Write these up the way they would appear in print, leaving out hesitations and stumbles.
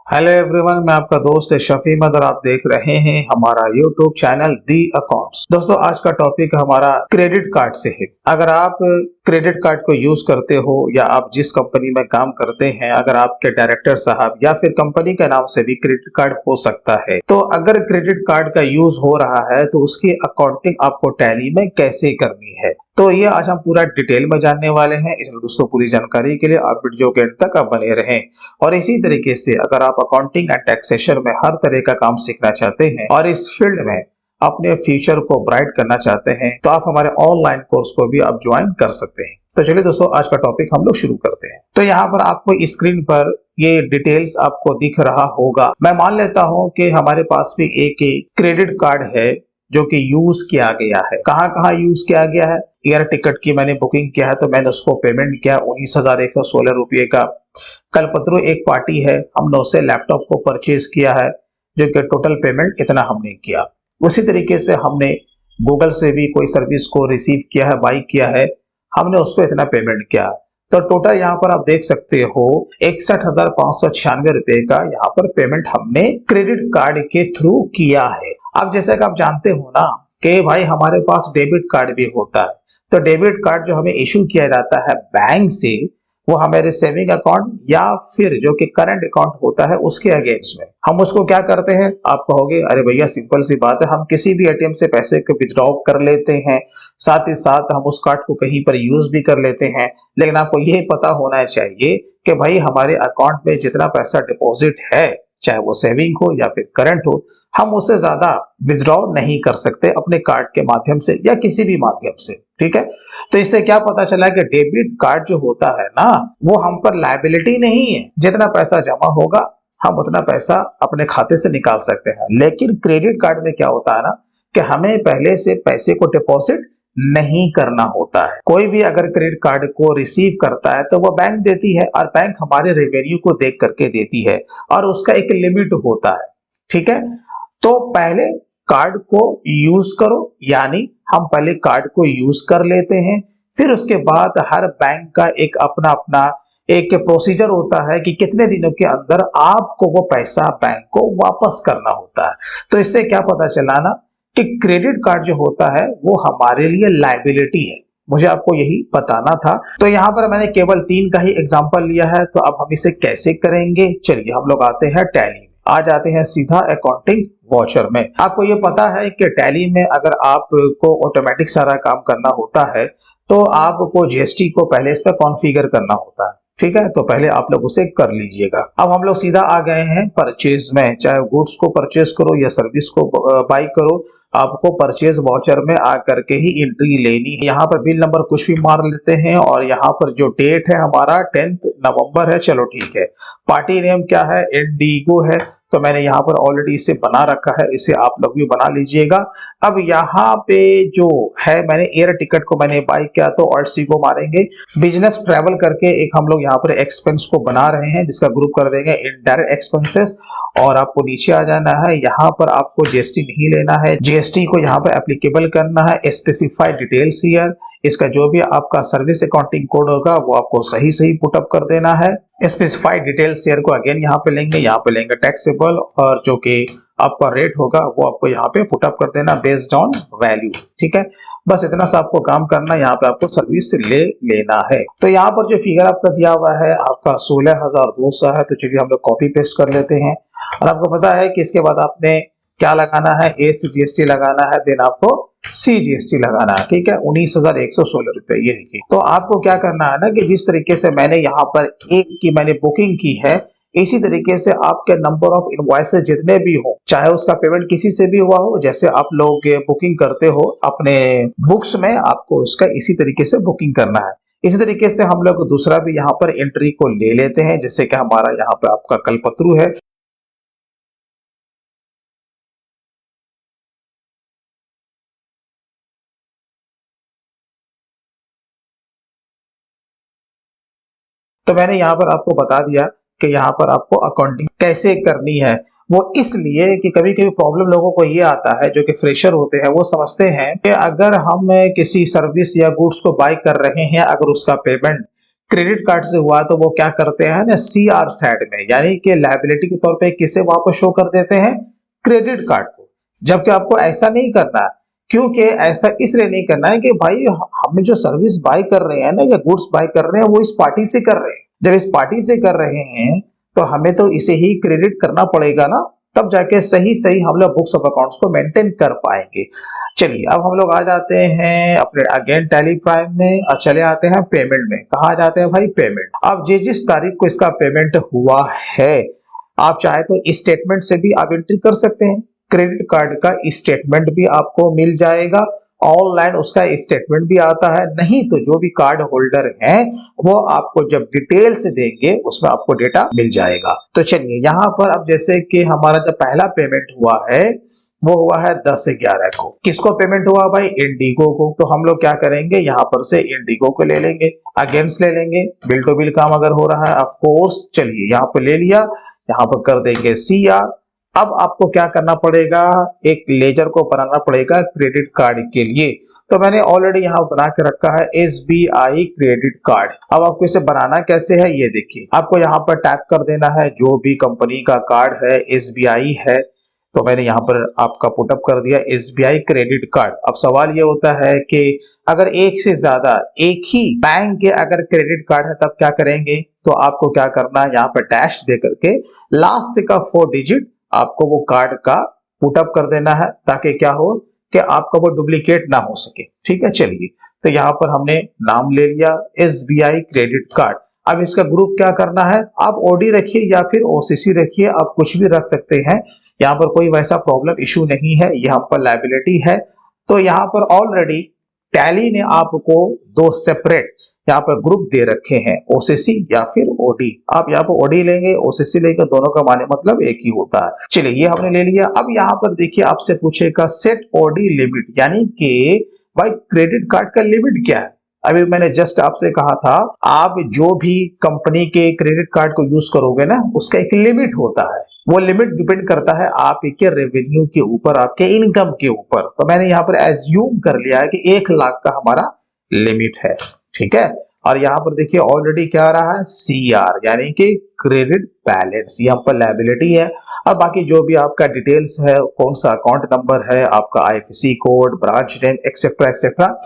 Hello everyone, मैं आपका दोस्त शफी अहमद और आप देख रहे हैं हमारा यूट्यूब चैनल दी अकाउंट्स। दोस्तों, आज का टॉपिक हमारा क्रेडिट कार्ड से है। अगर आप क्रेडिट कार्ड को यूज करते हो या आप जिस कंपनी में काम करते हैं, अगर आपके डायरेक्टर साहब या फिर कंपनी के नाम से भी क्रेडिट कार्ड हो सकता है, तो अगर क्रेडिट कार्ड का यूज हो रहा है तो उसकी अकाउंटिंग आपको टैली में कैसे करनी है, तो ये आज हम पूरा डिटेल में जानने वाले हैं। इसलिए दोस्तों, पूरी जानकारी के लिए आप वीडियो के अंत तक आप बने रहें। और इसी तरीके से अगर आप अकाउंटिंग एंड टैक्सेशन में हर तरह का काम सीखना चाहते हैं और इस फील्ड में अपने फ्यूचर को ब्राइट करना चाहते हैं, तो आप हमारे ऑनलाइन कोर्स को भी आप ज्वाइन कर सकते हैं। तो चलिए दोस्तों, आज का टॉपिक हम लोग शुरू करते हैं। तो यहाँ पर आपको स्क्रीन पर ये डिटेल्स आपको दिख रहा होगा। मैं मान लेता हूँ कि हमारे पास भी एक क्रेडिट कार्ड है जो कि यूज किया गया है। कहाँ कहाँ यूज किया गया है? एयर टिकट की मैंने बुकिंग किया है तो मैंने उसको पेमेंट किया 19,116 रुपये का। कल्पत्रु एक पार्टी है, हमने उससे लैपटॉप को परचेज किया है जो कि टोटल पेमेंट इतना हमने किया। उसी तरीके से हमने गूगल से भी कोई सर्विस को रिसीव किया है, बाई किया है, हमने उसको इतना पेमेंट किया। तो टोटल यहाँ पर आप देख सकते हो 61,596 रुपए का यहाँ पर पेमेंट हमने क्रेडिट कार्ड के थ्रू किया है। अब जैसा कि आप जानते हो ना कि भाई हमारे पास डेबिट कार्ड भी होता है, तो डेबिट कार्ड जो हमें इशू किया जाता है बैंक से, वो हमारे सेविंग अकाउंट या फिर जो कि करंट अकाउंट होता है उसके अगेंस्ट में हम उसको क्या करते हैं। आप कहोगे अरे भैया सिंपल सी बात है, हम किसी भी एटीएम से पैसे को विड्रॉ कर लेते हैं, साथ ही साथ हम उस कार्ड को कहीं पर यूज भी कर लेते हैं। लेकिन आपको ये पता होना चाहिए कि भाई हमारे अकाउंट में जितना पैसा डिपॉजिट है, चाहे वो सेविंग हो या फिर करंट हो, हम उससे ज्यादा विड्रॉ नहीं कर सकते अपने कार्ड के माध्यम से या किसी भी माध्यम से। ठीक है, तो इससे क्या पता चला कि डेबिट कार्ड जो होता है ना, वो हम पर लायबिलिटी नहीं है। जितना पैसा जमा होगा हम उतना पैसा अपने खाते से निकाल सकते हैं। लेकिन क्रेडिट कार्ड में क्या होता है ना कि हमें पहले से पैसे को डिपॉजिट नहीं करना होता है। कोई भी अगर क्रेडिट कार्ड को रिसीव करता है तो वो बैंक देती है और बैंक हमारे रेवेन्यू को देख करके देती है और उसका एक लिमिट होता है। ठीक है, तो पहले कार्ड को यूज करो, यानी हम पहले कार्ड को यूज कर लेते हैं, फिर उसके बाद हर बैंक का एक अपना अपना एक प्रोसीजर होता है कि कितने दिनों के अंदर आपको वो पैसा बैंक को वापस करना होता है। तो इससे क्या पता चला ना कि क्रेडिट कार्ड जो होता है वो हमारे लिए लायबिलिटी है। मुझे आपको यही बताना था। तो यहाँ पर मैंने केवल 3 का ही एग्जांपल लिया है, तो अब हम इसे कैसे करेंगे, चलिए हम लोग आते हैं टैली में। आ जाते हैं सीधा अकाउंटिंग वाउचर में। आपको ये पता है कि टैली में अगर आपको ऑटोमेटिक सारा काम करना होता है तो आपको जीएसटी को पहले इस पर कॉन्फ़िगर करना होता है। ठीक है, तो पहले आप लोग उसे कर लीजिएगा। अब हम लोग सीधा आ गए हैं परचेज में। चाहे गुड्स को परचेज करो या सर्विस को बाई करो, आपको परचेज वाउचर में आकर के ही एंट्री लेनी है। यहाँ पर बिल नंबर कुछ भी मार लेते हैं और यहाँ पर जो डेट है हमारा 10 नवंबर है। चलो ठीक है, पार्टी नेम क्या है, इंडिगो है, तो मैंने यहाँ पर ऑलरेडी इसे बना रखा है, इसे आप लोग भी बना लीजिएगा। अब यहाँ पे जो है मैंने एयर टिकट को मैंने बाई किया तो ऑल्ट सी को मारेंगे। बिजनेस ट्रेवल करके एक हम लोग यहाँ पर एक्सपेंस को बना रहे हैं जिसका ग्रुप कर देंगे इनडायरेक्ट एक्सपेंसेस। और आपको नीचे आ जाना है, यहाँ पर आपको जीएसटी नहीं लेना है, जीएसटी को यहाँ पर एप्लीकेबल करना है। स्पेसिफाइड डिटेल्स हियर, इसका जो भी आपका सर्विस अकाउंटिंग कोड होगा वो आपको सही सही पुटअप कर देना है। स्पेसिफाइड डिटेल्स शेयर को अगेन यहाँ पे लेंगे, यहाँ पे लेंगे टैक्सेबल और जो कि आपका रेट होगा वो आपको यहाँ पे पुटअप कर देना बेस्ड ऑन वैल्यू। ठीक है, बस इतना सा आपको काम करना, यहाँ पे आपको सर्विस ले लेना है। तो यहाँ पर जो फिगर आपका दिया हुआ है आपका 16,200 है, तो चलिए हम लोग कॉपी पेस्ट कर लेते हैं। और आपको पता है कि इसके बाद आपने क्या लगाना है, ए से जीएसटी लगाना है, देन आपको सी जीएसटी लगाना है। ठीक है, 19,116 रुपए। ये देखिए, तो आपको क्या करना है ना कि जिस तरीके से मैंने यहाँ पर एक की मैंने बुकिंग की है, इसी तरीके से आपके नंबर ऑफ इनवॉइसेस जितने भी हो, चाहे उसका पेमेंट किसी से भी हुआ हो, जैसे आप लोग बुकिंग करते हो अपने बुक्स में, आपको उसका इसी तरीके से बुकिंग करना है। इसी तरीके से हम लोग दूसरा भी यहाँ पर एंट्री को ले लेते हैं, जैसे कि हमारा यहाँ पे आपका कल्पत्रु है। तो मैंने यहाँ पर आपको बता दिया कि यहाँ पर आपको अकाउंटिंग कैसे करनी है। वो इसलिए कि कभी कभी प्रॉब्लम लोगों को ये आता है, जो कि फ्रेशर होते हैं, वो समझते हैं कि अगर हम किसी सर्विस या गुड्स को बाय कर रहे हैं, अगर उसका पेमेंट क्रेडिट कार्ड से हुआ तो वो क्या करते हैं ना, सीआर साइड में यानी कि लायबिलिटी के तौर पे किसे वापस शो कर देते हैं, क्रेडिट कार्ड को। जबकि आपको ऐसा नहीं करना है, क्योंकि ऐसा इसलिए नहीं करना है कि भाई हम जो सर्विस बाय कर रहे हैं ना या गुड्स बाय कर रहे हैं वो इस पार्टी से कर रहे हैं। जब इस पार्टी से कर रहे हैं तो हमें तो इसे ही क्रेडिट करना पड़ेगा ना, तब जाके सही सही हम लोग बुक्स ऑफ अकाउंट्स को मेंटेन कर पाएंगे। चलिए अब हम लोग आ जाते हैं अपने अगेन टैली प्राइम में और चले आते हैं पेमेंट में। कहा जाते हैं भाई पेमेंट। अब जिस तारीख को इसका पेमेंट हुआ है आप चाहे तो स्टेटमेंट से भी आप एंट्री कर सकते हैं। क्रेडिट कार्ड का स्टेटमेंट भी आपको मिल जाएगा, ऑनलाइन उसका स्टेटमेंट भी आता है। नहीं तो जो भी कार्ड होल्डर हैं वो आपको जब डिटेल्स देंगे उसमें आपको डेटा मिल जाएगा। तो चलिए यहाँ पर अब जैसे कि हमारा जो पहला पेमेंट हुआ है वो हुआ है 10/11 को। किसको पेमेंट हुआ भाई, इंडिगो को। तो हम लोग क्या करेंगे, यहाँ पर से इंडिगो को ले लेंगे, अगेंस्ट ले लेंगे, बिल टू बिल काम अगर हो रहा है ऑफ कोर्स। चलिए यहाँ पर ले लिया, यहाँ पर कर देंगे सीआर। अब आपको क्या करना पड़ेगा, एक लेजर को बनाना पड़ेगा क्रेडिट कार्ड के लिए। तो मैंने ऑलरेडी यहाँ बना के रखा है एसबीआई क्रेडिट कार्ड। अब आपको इसे बनाना कैसे है ये देखिए, आपको यहाँ पर टैप कर देना है जो भी कंपनी का कार्ड है, एसबीआई है तो मैंने यहाँ पर आपका पुटअप कर दिया एसबीआई क्रेडिट कार्ड। अब सवाल ये होता है कि अगर एक से ज्यादा एक ही बैंक के अगर क्रेडिट कार्ड है तब क्या करेंगे, तो आपको क्या करना है, यहाँ पर डैश दे करके लास्ट का 4 डिजिट आपको वो कार्ड का पुटअप कर देना है ताकि क्या हो कि आपका वो डुप्लीकेट ना हो सके। ठीक है, चलिए तो यहाँ पर हमने नाम ले लिया एसबीआई क्रेडिट कार्ड। अब इसका ग्रुप क्या करना है, आप ओडी रखिए या फिर ओसीसी रखिए, आप कुछ भी रख सकते हैं, यहाँ पर कोई वैसा प्रॉब्लम इशू नहीं है। यहाँ पर लायबिलिटी है तो यहाँ पर ऑलरेडी टैली ने आपको 2 सेपरेट यहाँ पर ग्रुप दे रखे हैं, ओसीसी या फिर ओडी। आप यहाँ पर ओडी लेंगे ओसीसी लेंगे, दोनों का माने मतलब एक ही होता है। चलिए ये हमने ले लिया। अब यहाँ पर देखिए आपसे पूछेगा सेट ओडी लिमिट, यानी कि भाई क्रेडिट कार्ड का लिमिट क्या है। अभी मैंने जस्ट आपसे कहा था आप जो भी कंपनी के क्रेडिट कार्ड को यूज करोगे ना उसका एक लिमिट होता है, वो लिमिट डिपेंड करता है आपके रेवेन्यू के ऊपर, आपके इनकम के ऊपर। तो मैंने यहाँ पर एज्यूम कर लिया है कि 1 लाख का हमारा लिमिट है। ठीक है, और यहाँ पर देखिए ऑलरेडी क्या आ रहा है, सीआर यानी कि क्रेडिट बैलेंस, यहाँ पर लायबिलिटी है। और बाकी जो भी आपका डिटेल्स है, कौन सा अकाउंट नंबर है, आपका IFSC code, branch name etcetera etcetera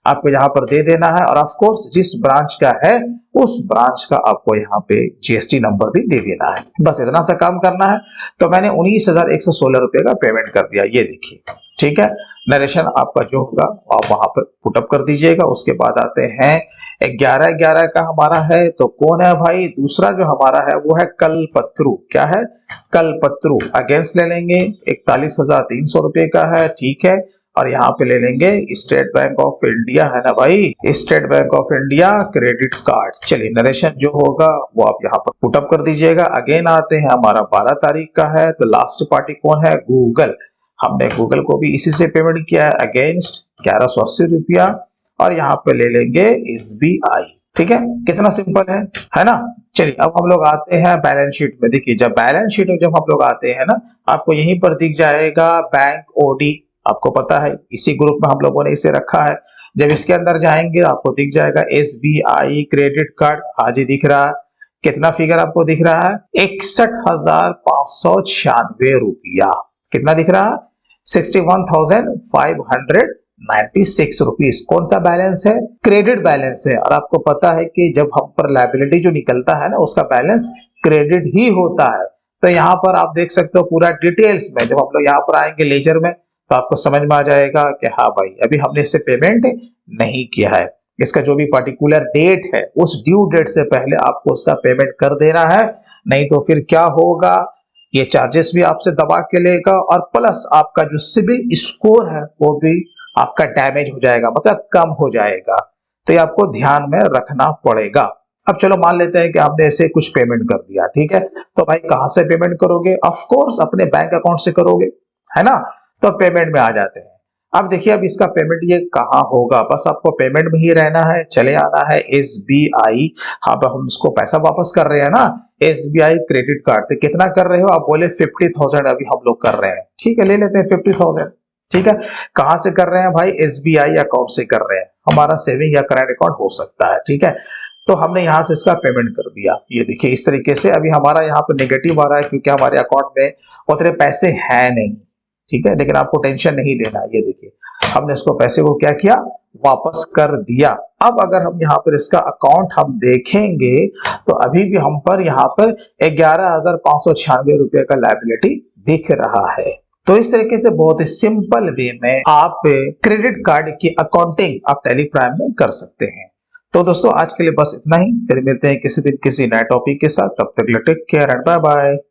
आपको यहाँ पर दे देना है। और ऑफ कोर्स जिस ब्रांच का है उस ब्रांच का आपको यहाँ पे जीएसटी नंबर भी दे देना है। बस इतना सा काम करना है। तो मैंने 19,116 रुपए का पेमेंट कर दिया, ये देखिए। ठीक है, नरेशन आपका जो होगा आप वहां पर पुटअप कर दीजिएगा। उसके बाद आते हैं 11/11 का हमारा है, तो कौन है भाई, दूसरा जो हमारा है वो है कलपत्रु। क्या है, कलपत्रु। अगेंस्ट ले लेंगे 41,300 रुपए का है। ठीक है, और यहाँ पे ले लेंगे स्टेट बैंक ऑफ इंडिया, है ना भाई, state bank of India credit card. चलिए नरेशन जो होगा वो आप यहाँ पर पुटअप कर दीजिएगा। अगेन आते हैं हमारा 12 तारीख का है, तो लास्ट पार्टी कौन है, गूगल। हमने गूगल को भी इसी से पेमेंट किया है, अगेंस्ट 1180 रुपया। और यहाँ पे ले लेंगे एसबीआई। ठीक है, कितना सिंपल है ना। चलिए अब हम लोग आते हैं बैलेंस शीट में। देखिए जब बैलेंस शीट में जब हम लोग आते हैं ना, आपको यहीं पर दिख जाएगा बैंक ओडी। आपको पता है इसी ग्रुप में हम लोगों ने इसे रखा है। जब इसके अंदर जाएंगे आपको दिख जाएगा एसबीआई क्रेडिट कार्ड। हाँ जी दिख रहा है। कितना फिगर आपको दिख रहा है, 61,596 रुपया। कितना दिख रहा है, 61,596 रुपीज। कौन सा बैलेंस है, क्रेडिट बैलेंस है। और आपको पता है कि जब हम पर लायबिलिटी जो निकलता है ना उसका बैलेंस क्रेडिट ही होता है। तो यहाँ पर आप देख सकते हो पूरा डिटेल्स में। जब हम लोग यहाँ पर आएंगे लेजर में तो आपको समझ में आ जाएगा कि हाँ भाई अभी हमने इससे पेमेंट नहीं किया है। इसका जो भी पर्टिकुलर डेट है उस ड्यू डेट से पहले आपको उसका पेमेंट कर देना है, नहीं तो फिर क्या होगा, ये चार्जेस भी आपसे दबा के लेगा और प्लस आपका जो सिबिल स्कोर है वो भी आपका डैमेज हो जाएगा, मतलब कम हो जाएगा। तो ये आपको ध्यान में रखना पड़ेगा। अब चलो मान लेते हैं कि आपने ऐसे कुछ पेमेंट कर दिया। ठीक है, तो भाई कहां से पेमेंट करोगे, ऑफ कोर्स अपने बैंक अकाउंट से करोगे, है ना। तो पेमेंट में आ जाते हैं। अब देखिए अब इसका पेमेंट ये कहाँ होगा, बस आपको पेमेंट में ही रहना है, चले आना है एसबीआई। हाँ हम इसको पैसा वापस कर रहे हैं ना, एसबीआई क्रेडिट कार्ड। तो कितना कर रहे हो आप, बोले 50,000 अभी हम लोग कर रहे हैं। ठीक है, ले लेते हैं 50,000। ठीक है, कहां से कर रहे हैं भाई, एसबीआई अकाउंट से कर रहे हैं। हमारा सेविंग या करंट अकाउंट हो सकता है। ठीक है, तो हमने यहाँ से इसका पेमेंट कर दिया। ये देखिए इस तरीके से अभी हमारा यहाँ पे नेगेटिव आ रहा है क्योंकि हमारे अकाउंट में उतने पैसे हैं नहीं, ठीक है, लेकिन आपको टेंशन नहीं लेना। ये देखिए हमने इसको पैसे को क्या किया, वापस कर दिया। अब अगर हम यहाँ पर इसका अकाउंट हम देखेंगे तो अभी भी हम पर यहाँ पर 11,596 रुपए का लायबिलिटी दिख रहा है। तो इस तरीके से बहुत ही सिंपल वे में आप क्रेडिट कार्ड की अकाउंटिंग आप टैली प्राइम में कर सकते हैं। तो दोस्तों आज के लिए बस इतना ही, फिर मिलते हैं किसी दिन किसी नए टॉपिक के साथ। तब तक take care and bye bye.